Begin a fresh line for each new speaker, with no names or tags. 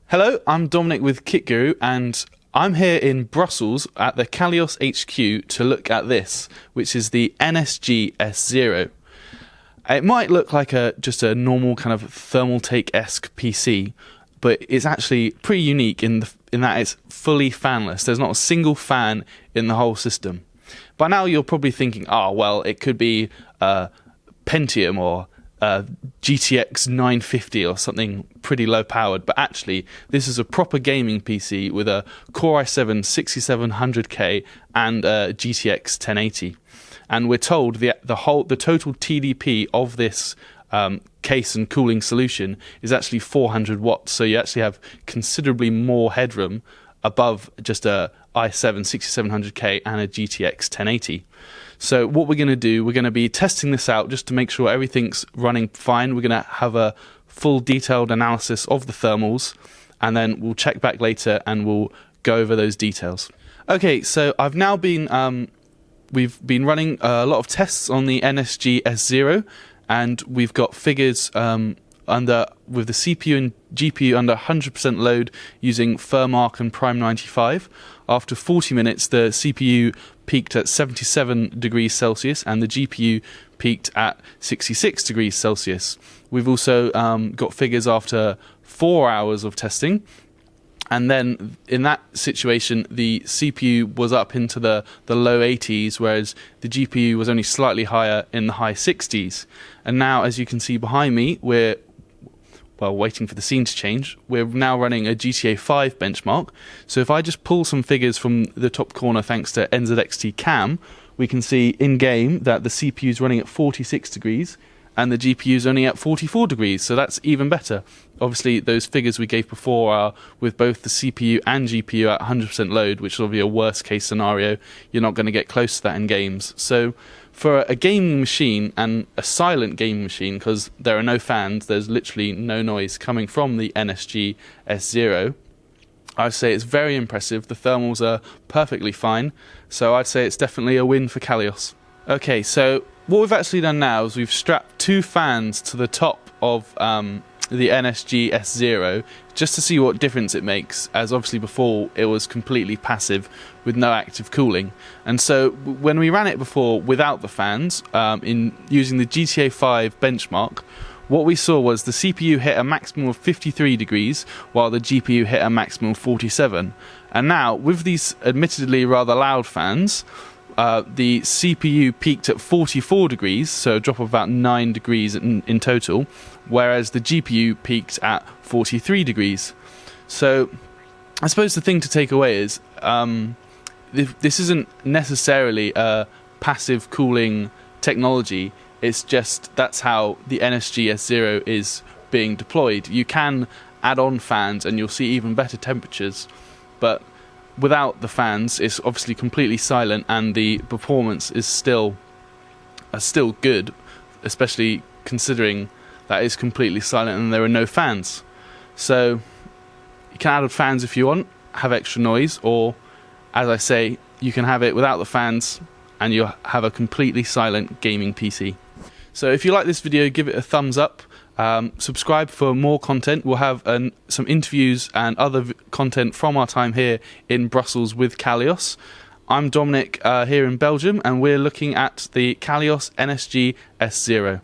Hello, I'm Dominic with KitGuru, and I'm here in Brussels at the Calyos HQ to look at this, which is the NSG S0. It might look like just a normal kind of Thermaltake-esque PC, but it's actually pretty unique in that it's fully fanless. There's not a single fan in the whole system. By now you're probably thinking, oh well, it could be Pentium or GTX 950 or something pretty low powered, but actually this is a proper gaming PC with a Core i7 6700K and a GTX 1080. And we're told the total TDP of this case and cooling solution is actually 400 watts, so you actually have considerably more headroom above just a i7 6700K and a GTX 1080. So what we're going to do, we're going to be testing this out just to make sure everything's running fine. We're going to have a full detailed analysis of the thermals, and then we'll check back later and we'll go over those details. Okay, so I've now been we've been running a lot of tests on the NSG S0, and we've got figures with the CPU and GPU under 100% load using Firmark and Prime 95. After 40 minutes, the CPU peaked at 77 degrees Celsius and the GPU peaked at 66 degrees Celsius. We've also got figures after 4 hours of testing. And then in that situation, the CPU was up into the low 80s, whereas the GPU was only slightly higher in the high 60s. And now, as you can see behind me, we're waiting for the scene to change. We're now running a GTA 5 benchmark. So if I just pull some figures from the top corner thanks to NZXT Cam, we can see in-game that the CPU is running at 46 degrees and the GPU is only at 44 degrees, so that's even better. Obviously, those figures we gave before are with both the CPU and GPU at 100% load, which will be a worst-case scenario. You're not going to get close to that in games. So for a gaming machine, and a silent gaming machine, because there are no fans, there's literally no noise coming from the NSG S0, I'd say it's very impressive. The thermals are perfectly fine, so I'd say it's definitely a win for Calyos. Okay, so what we've actually done now is we've strapped two fans to the top of the NSG S0 just to see what difference it makes, as obviously before it was completely passive with no active cooling. And so when we ran it before without the fans, in using the GTA 5 benchmark, what we saw was the CPU hit a maximum of 53 degrees while the GPU hit a maximum of 47. And now with these admittedly rather loud fans, the CPU peaked at 44 degrees, so a drop of about 9 degrees in total, whereas the GPU peaked at 43 degrees. So I suppose the thing to take away is this isn't necessarily a passive cooling technology, it's just that's how the NSG S0 is being deployed. You can add on fans and you'll see even better temperatures, but without the fans, it's obviously completely silent, and the performance is still good, especially considering that it's completely silent and there are no fans. So you can add fans if you want, have extra noise, or as I say, you can have it without the fans and you'll have a completely silent gaming PC. So if you like this video, give it a thumbs up. Subscribe for more content. We'll have some interviews and other content from our time here in Brussels with Calyos. I'm Dominic here in Belgium, and we're looking at the Calyos NSG S0.